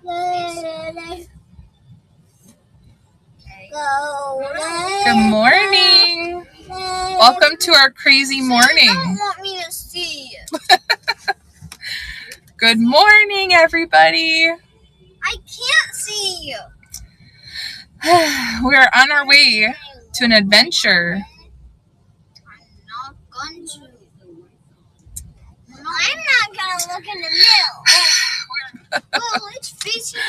Good morning. Welcome to our crazy morning. You don't want me to see you. Good morning, everybody. I can't see you. We are on our way to an adventure. I'm not going to. I'm not going to look in the middle. Well, it's facing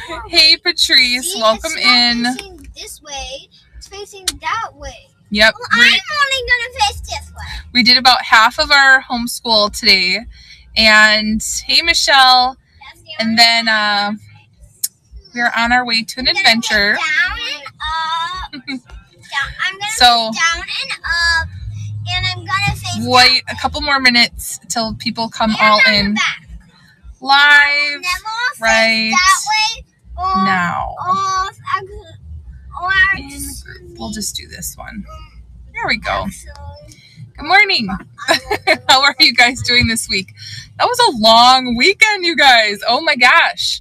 your way. Hey, Patrice. See, Welcome in. It's not facing this way. It's facing that way. Yep. Well, I'm only going to face this way. We did about half of our homeschool today. And hey, Michelle. And then we're on our way to an adventure. Down and up. I'm going to So, down and up. And I'm going to face wait a couple more minutes till people come all in back. live right That way or, now. Or We'll just do this one. There we go. Good morning. How are you guys doing this week? That was a long weekend, you guys. Oh my gosh.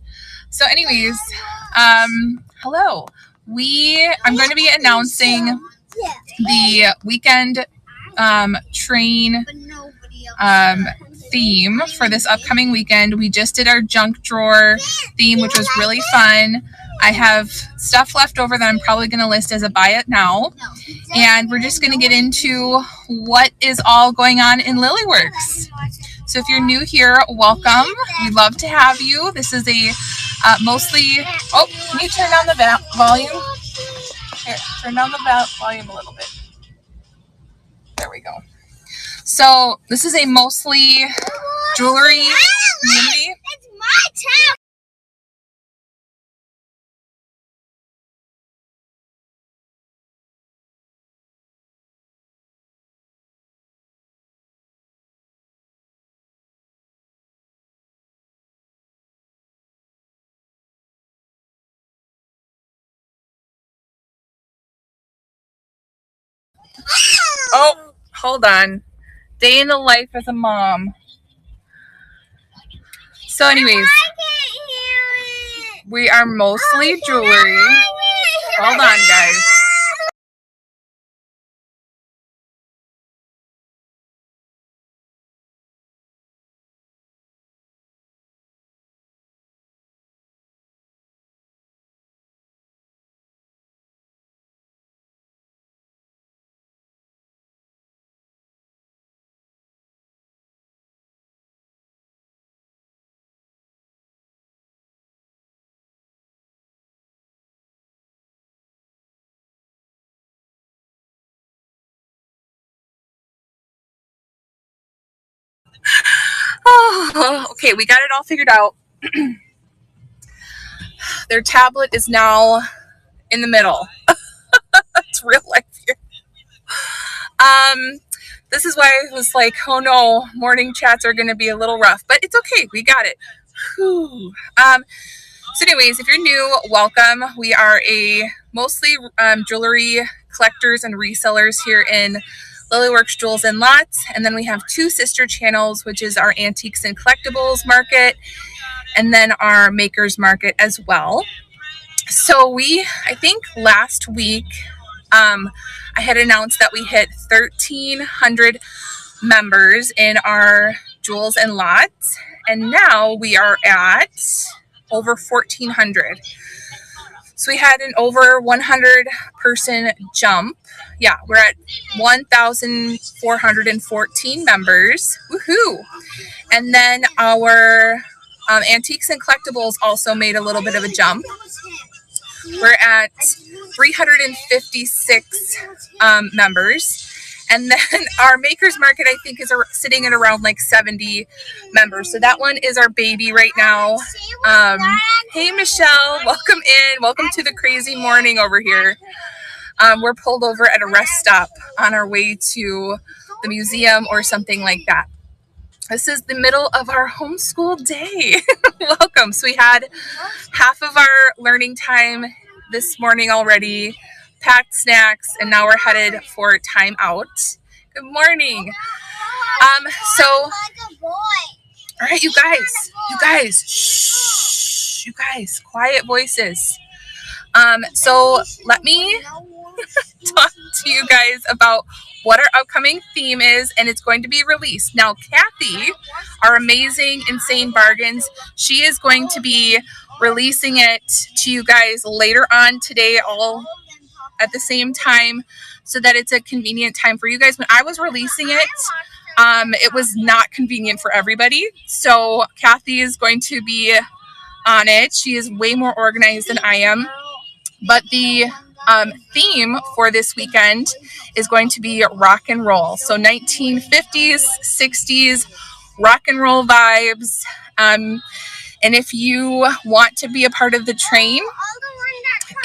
So anyways, hello. I'm going to be announcing the weekend train theme for this upcoming weekend. We just did our junk drawer theme, which was really fun. I have stuff left over that I'm probably going to list as a buy it now. And we're just going to get into what is all going on in Lilyworks. So if you're new here, welcome. We'd love to have you. This is a mostly... Oh, can you turn down the volume? Here, turn down the volume a little bit. There we go. So this is a mostly jewelry community. It's my turn. Oh, hold on. Day in the life as a mom. So anyways, we are mostly jewelry. Hold on, guys. Oh, okay, we got it all figured out. Their tablet is now in the middle. It's real life here. This is why I was like, oh no, morning chats are going to be a little rough, but it's okay. We got it. Whew. So anyways, if you're new, welcome. We are a mostly jewelry collectors and resellers here in Lilyworks Jewels and Lots. And then we have two sister channels, which is our antiques and collectibles market, and then our makers market as well. So I think last week, I had announced that we hit 1,300 members in our Jewels and Lots. And now we are at over 1,400. So we had an over 100 person jump. Yeah, we're at 1,414 members. Woohoo! And then our antiques and collectibles also made a little bit of a jump. We're at 356 members. And then our makers market, I think, is sitting at around like 70 members. So that one is our baby right now. Hey, Michelle, welcome in. Welcome to the crazy morning over here. We're pulled over at a rest stop on our way to the museum or something like that. This is the middle of our homeschool day. Welcome. So we had half of our learning time this morning already, packed snacks, and now we're headed for time out. Good morning. All right, you guys, shh, you guys, quiet voices. So let me talk to you guys about what our upcoming theme is, and it's going to be released. Now, Kathy, our amazing Insane Bargains, she is going to be releasing it to you guys later on today, all at the same time, so that it's a convenient time for you guys. When I was releasing it, it was not convenient for everybody. So Kathy is going to be on it. She is way more organized than I am. But the theme for this weekend is going to be rock and roll. So 1950s, 60s, rock and roll vibes. And if you want to be a part of the train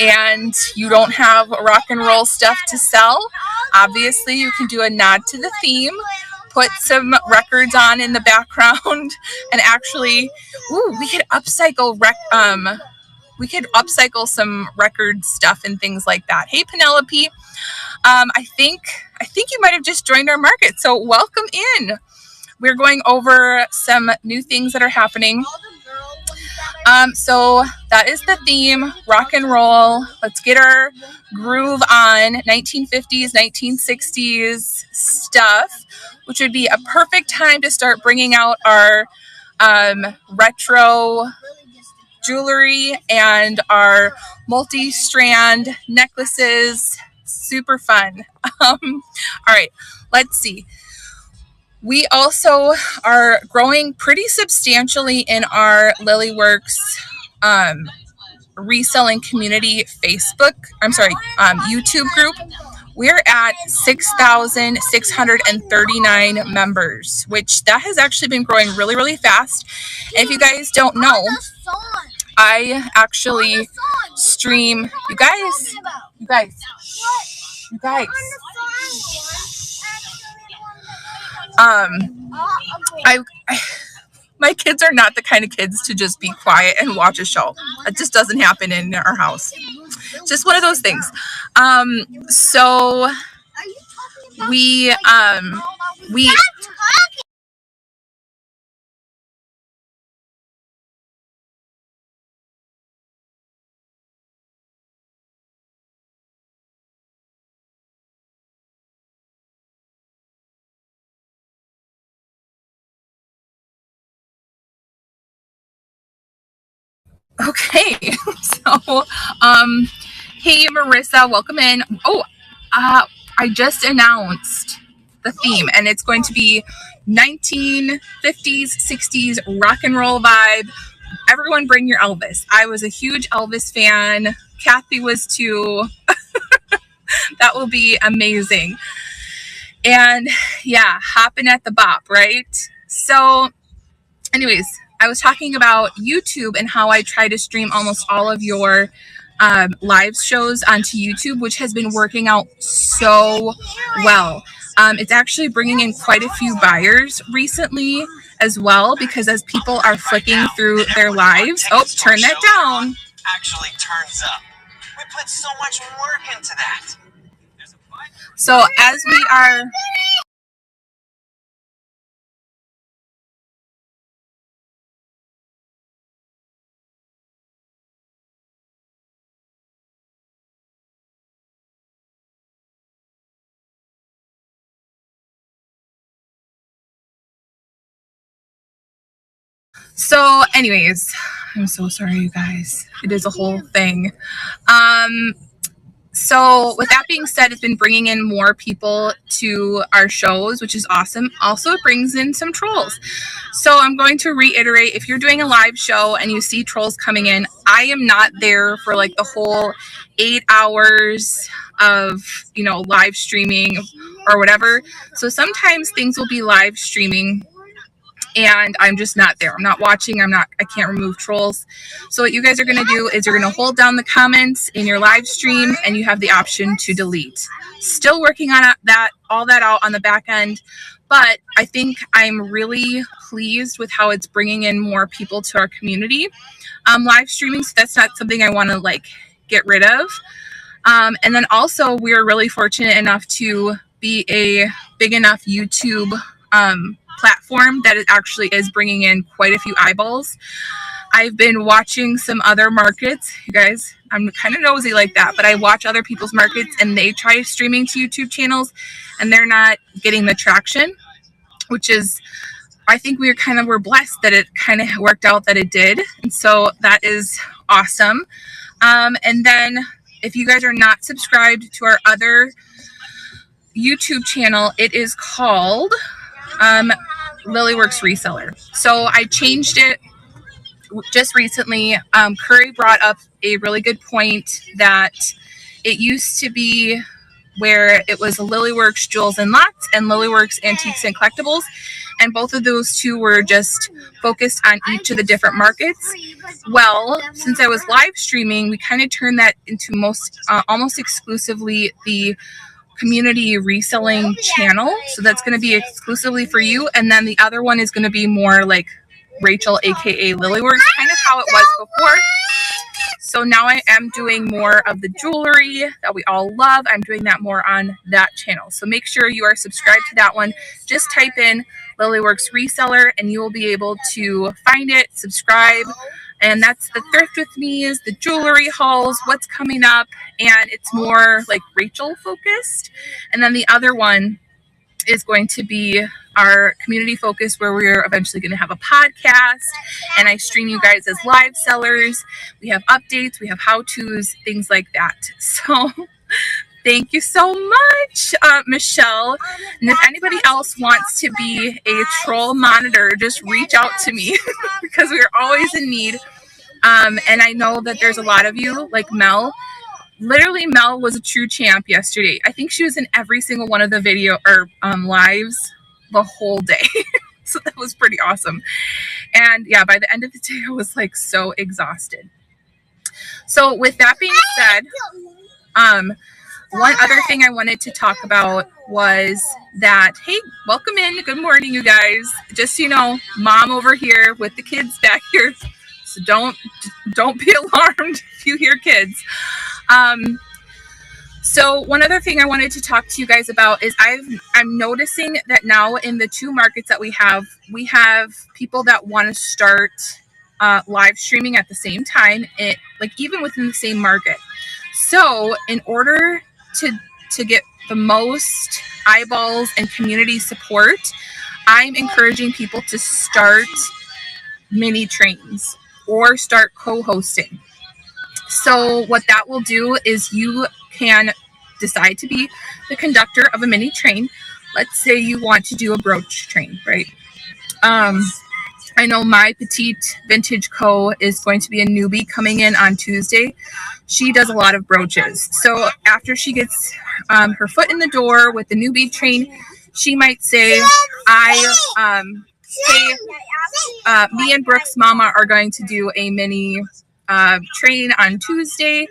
and you don't have rock and roll stuff to sell, obviously you can do a nod to the theme, put some records on in the background, and actually, we could upcycle some record stuff and things like that. Hey, Penelope, I think you might have just joined our market, so welcome in. We're going over some new things that are happening. So that is the theme, rock and roll. Let's get our groove on. 1950s, 1960s stuff, which would be a perfect time to start bringing out our retro jewelry and our multi-strand necklaces. Super fun. All right, let's see. We also are growing pretty substantially in our Lilyworks reselling community YouTube group. We're at 6,639 members, which that has actually been growing really, really fast. And if you guys don't know, I actually stream. You guys. My kids are not the kind of kids to just be quiet and watch a show. It just doesn't happen in our house. Just one of those things. So we okay. So hey Marissa, welcome in. I just announced the theme, and it's going to be 1950s, 60s rock and roll vibe. Everyone bring your Elvis. I was a huge Elvis fan. Kathy was too. That will be amazing. And yeah, hopping at the bop, right? So anyways, I was talking about YouTube and how I try to stream almost all of your live shows onto YouTube, which has been working out so well. It's actually bringing in quite a few buyers recently as well, because as people are flicking through their lives, turn that down. Actually turns up. We put so much work into that. So as we are So anyways, I'm so sorry, you guys. It is a whole thing. So with that being said, it's been bringing in more people to our shows, which is awesome. Also, it brings in some trolls. So I'm going to reiterate, if you're doing a live show and you see trolls coming in, I am not there for like the whole 8 hours of, live streaming or whatever. So sometimes things will be live streaming and I'm just not there. I'm not watching. I can't remove trolls. So what you guys are going to do is you're going to hold down the comments in your live stream and you have the option to delete. Still working on all that out on the back end, but I think I'm really pleased with how it's bringing in more people to our community. Live streaming, so that's not something I want to get rid of. And then also we are really fortunate enough to be a big enough YouTube platform that it actually is bringing in quite a few eyeballs. I've been watching some other markets. You guys, I'm kind of nosy like that, but I watch other people's markets and they try streaming to YouTube channels and they're not getting the traction, which is, I think we're blessed that it kind of worked out that it did. And so that is awesome. And then if you guys are not subscribed to our other YouTube channel, it is called Lilyworks Reseller. So I changed it just recently. Curry brought up a really good point that it used to be where it was Lilyworks Jewels and Lots and Lilyworks Antiques and Collectibles, and both of those two were just focused on each of the different markets. Well, since I was live streaming, we kind of turned that into almost exclusively the community reselling channel. So that's going to be exclusively for you, and then the other one is going to be more like Rachel, aka Lilyworks, kind of how it was before. So now I am doing more of the jewelry that we all love. I'm doing that more on that channel. So make sure you are subscribed to that one. Just type in Lilyworks Reseller and you will be able to find it, subscribe. And that's the Thrift With Me, is the jewelry hauls, what's coming up, and it's more like Rachel focused. And then the other one is going to be our community focus, where we're eventually going to have a podcast and I stream you guys as live sellers. We have updates, we have how-tos, things like that. So thank you so much, Michelle. And if anybody else wants to be a troll monitor, just reach out to me because we're always in need. And I know that there's a lot of you, like Mel. Literally, Mel was a true champ yesterday. I think she was in every single one of the video or lives the whole day. So that was pretty awesome. And yeah, by the end of the day, I was like so exhausted. So with that being said, one other thing I wanted to talk about was that, hey, welcome in. Good morning, you guys. Just so you know, Mom over here with the kids back here. So don't be alarmed if you hear kids. So one other thing I wanted to talk to you guys about is I'm noticing that now in the two markets that we have people that want to start live streaming at the same time, like even within the same market. So in order to get the most eyeballs and community support, I'm encouraging people to start mini trains or start co-hosting. So what that will do is you can decide to be the conductor of a mini train. Let's say you want to do a brooch train, right? I know my petite vintage co is going to be a newbie coming in on Tuesday. She does a lot of brooches. So after she gets her foot in the door with the newbie train, she might say, me and Brooke's mama are going to do a mini train on Tuesday,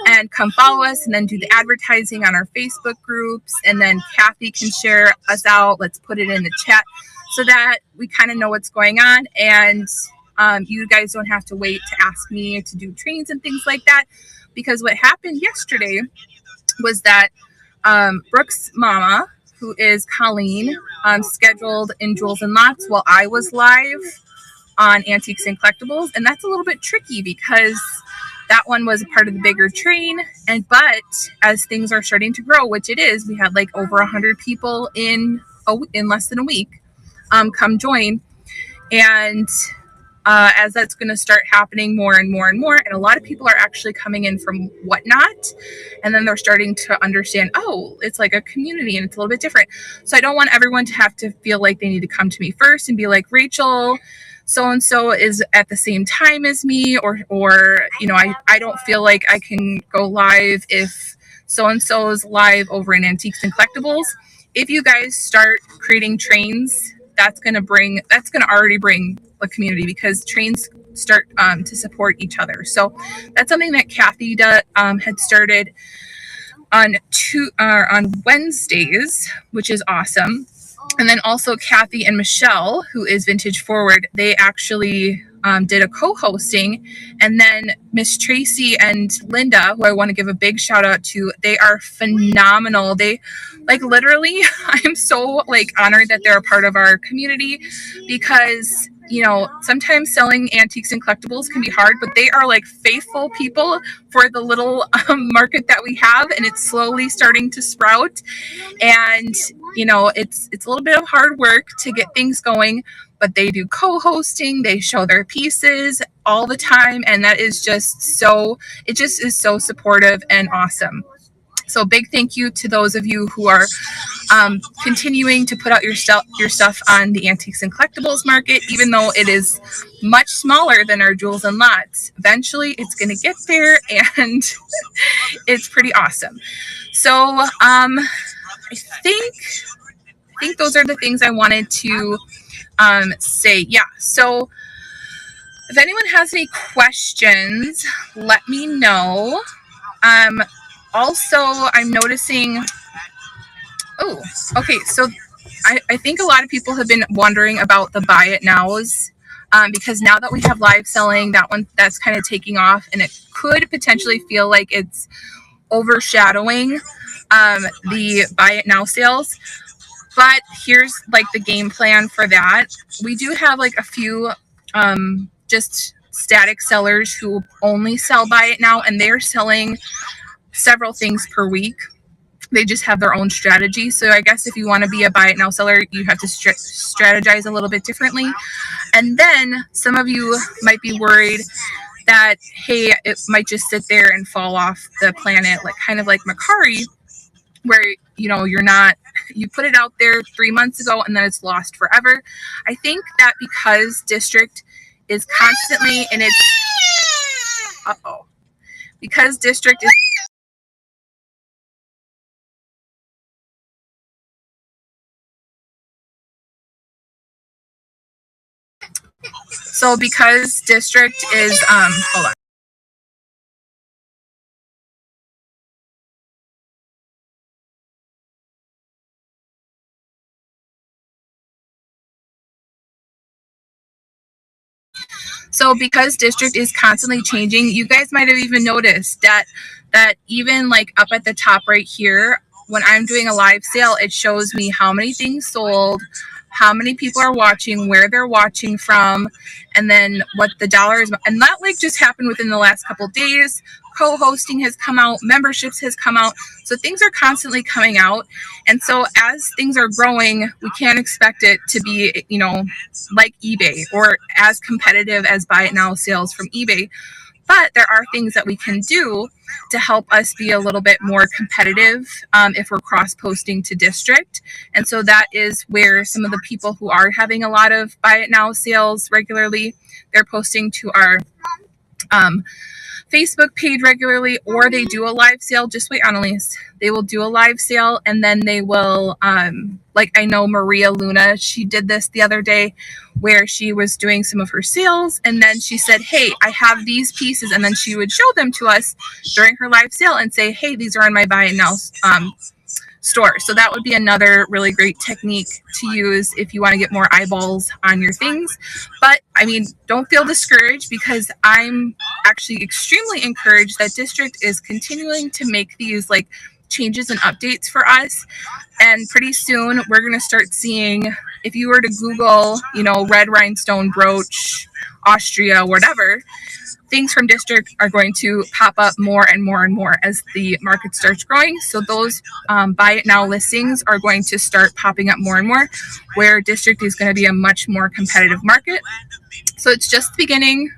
and come follow us, and then do the advertising on our Facebook groups, and then Kathy can share us out. Let's put it in the chat so that we kind of know what's going on, and you guys don't have to wait to ask me to do trains and things like that. Because what happened yesterday was that Brooke's mama, who is Colleen, scheduled in Jewels and Lots while I was live on Antiques and Collectibles, and that's a little bit tricky because that one was a part of the bigger train. But as things are starting to grow, which it is, we had like over 100 people in less than a week come join, and as that's going to start happening more and more and more, and a lot of people are actually coming in from Whatnot, and then they're starting to understand, oh, it's like a community and it's a little bit different. So I don't want everyone to have to feel like they need to come to me first and be like, Rachel, so-and-so is at the same time as me, or you know, I don't feel like I can go live if so-and-so is live over in Antiques and Collectibles. If you guys start creating trains, that's going to already bring a community, because trains start to support each other. So that's something that Kathy had started on Wednesdays, which is awesome. And then also Kathy and Michelle, who is Vintage Forward, they actually did a co-hosting, and then Miss Tracy and Linda, who I want to give a big shout out to, they are phenomenal. They like literally, I'm so like honored that they're a part of our community, because you know, sometimes selling antiques and collectibles can be hard, but they are like faithful people for the little market that we have, and it's slowly starting to sprout. And you know, it's a little bit of hard work to get things going, but they do co-hosting, they show their pieces all the time, and that is just so, it just is so supportive and awesome. So big thank you to those of you who are continuing to put out your stuff on the antiques and collectibles market, even though it is much smaller than our jewels and lots. Eventually it's going to get there, and it's pretty awesome. So I think those are the things I wanted to say. Yeah, so if anyone has any questions, let me know. Also, I'm noticing, oh, okay, so I think a lot of people have been wondering about the buy it nows, because now that we have live selling, that's kind of taking off, and it could potentially feel like it's overshadowing the buy it now sales. But here's like the game plan for that. We do have like a few just static sellers who only sell buy it now, and they're selling several things per week. They just have their own strategy. So I guess if you want to be a buy it now seller, you have to strategize a little bit differently. And then some of you might be worried that, hey, it might just sit there and fall off the planet, like kind of like Macari, where you know you put it out there 3 months ago and then it's lost forever. I think that because District is constantly in its because District is because District is hold on. So because District is constantly changing, you guys might have even noticed that even like up at the top right here, when I'm doing a live sale, it shows me how many things sold, how many people are watching, where they're watching from, and then what the dollar is. And that like just happened within the last couple of days. Co-hosting has come out, memberships has come out. So things are constantly coming out. And so as things are growing, we can't expect it to be, you know, like eBay or as competitive as buy it now sales from eBay. But there are things that we can do to help us be a little bit more competitive if we're cross-posting to District. And so that is where some of the people who are having a lot of buy it now sales regularly, they're posting to our Facebook page regularly, or they do a live sale. Just wait, Annalise. They will do a live sale, and then they will, like I know Maria Luna, she did this the other day where she was doing some of her sales, and then she said, hey, I have these pieces, and then she would show them to us during her live sale and say, hey, these are on my buy it now store. So that would be another really great technique to use if you want to get more eyeballs on your things. But I mean, don't feel discouraged, because I'm actually extremely encouraged that District is continuing to make these like changes and updates for us. And pretty soon we're going to start seeing, if you were to Google, you know, red rhinestone brooch, Austria, whatever, things from District are going to pop up more and more and more as the market starts growing. So those buy it now listings are going to start popping up more and more, where District is going to be a much more competitive market. So it's just the beginning.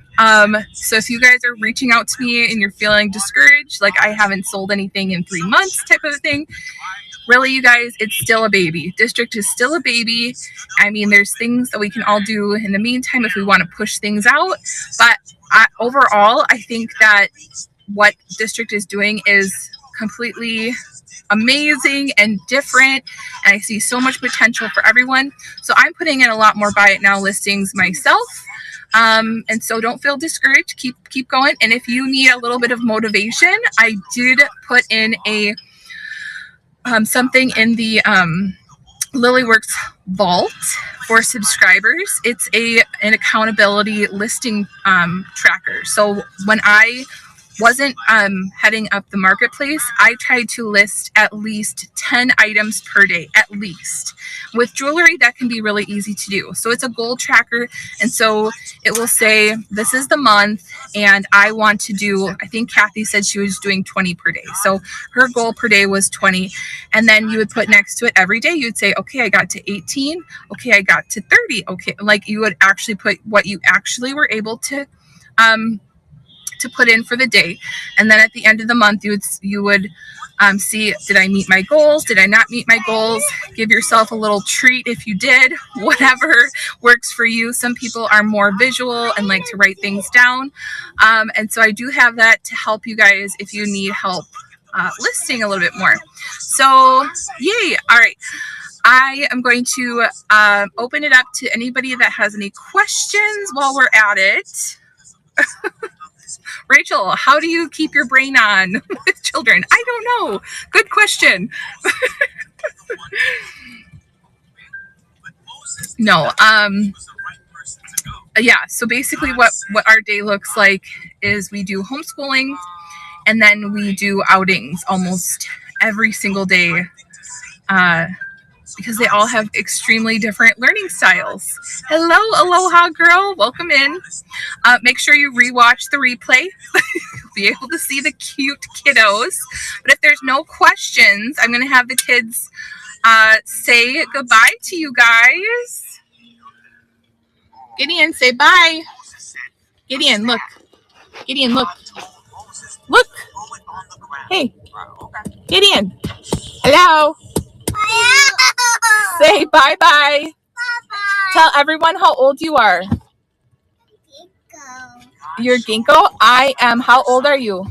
So if you guys are reaching out to me and you're feeling discouraged, like I haven't sold anything in 3 months type of thing, really, you guys, it's still a baby. District is still a baby. I mean, there's things that we can all do in the meantime if we want to push things out. But overall, I think that what District is doing is completely amazing and different, and I see so much potential for everyone. So I'm putting in a lot more buy it now listings myself. And so don't feel discouraged. Keep going. And if you need a little bit of motivation, I did put in a something in the Lilyworks vault for subscribers, it's an accountability listing tracker. So when I wasn't heading up the marketplace, I tried to list at least 10 items per day, at least. With jewelry, that can be really easy to do. So it's a goal tracker, and so it will say, this is the month, and I want to do, I think Kathy said she was doing 20 per day. So her goal per day was 20, and then you would put next to it every day, you would say, okay, I got to 18, okay, I got to 30, okay, like you would actually put what you actually were able to put in for the day, and then at the end of the month you would see, did I meet my goals, did I not meet my goals? Give yourself a little treat if you did, whatever works for you. Some people are more visual and like to write things down, and so I do have that to help you guys if you need help listing a little bit more. So yay. All right, I am going to open it up to anybody that has any questions while we're at it. Rachel, how do you keep your brain on with children? I don't know. Good question. No. Yeah, so basically what our day looks like is we do homeschooling, and then we do outings almost every single day, because they all have extremely different learning styles. Hello, aloha girl, welcome in. Make sure you rewatch the replay. You'll be able to see the cute kiddos. But if there's no questions, I'm going to have the kids say goodbye to you guys. Gideon, say bye. Gideon, look. Gideon, look. Look. Hey, Gideon. Hello. Say bye-bye. Bye-bye. Tell everyone how old you are. Ginkgo. You're Ginkgo? I am. How old are you?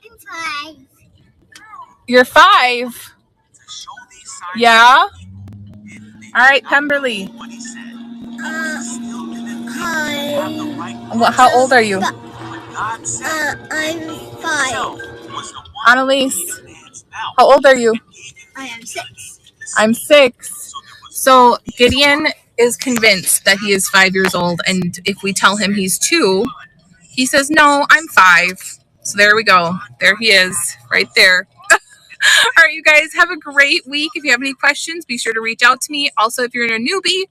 I'm 5. You're 5. Yeah? All right, Pemberley. Hi. How old are you? I'm 5. Annalise, how old are you? I am 6. I'm 6. So Gideon is convinced that he is 5 years old, and if we tell him he's 2, he says, no, I'm 5. So there we go. There he is, right there. All right, you guys, have a great week. If you have any questions, be sure to reach out to me. Also, if you're a newbie,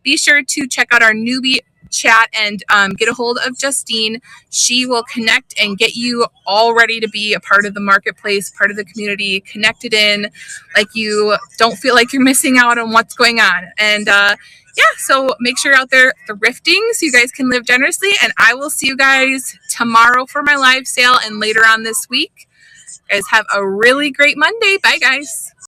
be sure to check out our newbie chat and get a hold of Justine. She will connect and get you all ready to be a part of the marketplace, part of the community, connected in, like you don't feel like you're missing out on what's going on. And yeah, so make sure you're out there thrifting so you guys can live generously. And I will see you guys tomorrow for my live sale and later on this week. You guys have a really great Monday. Bye, guys.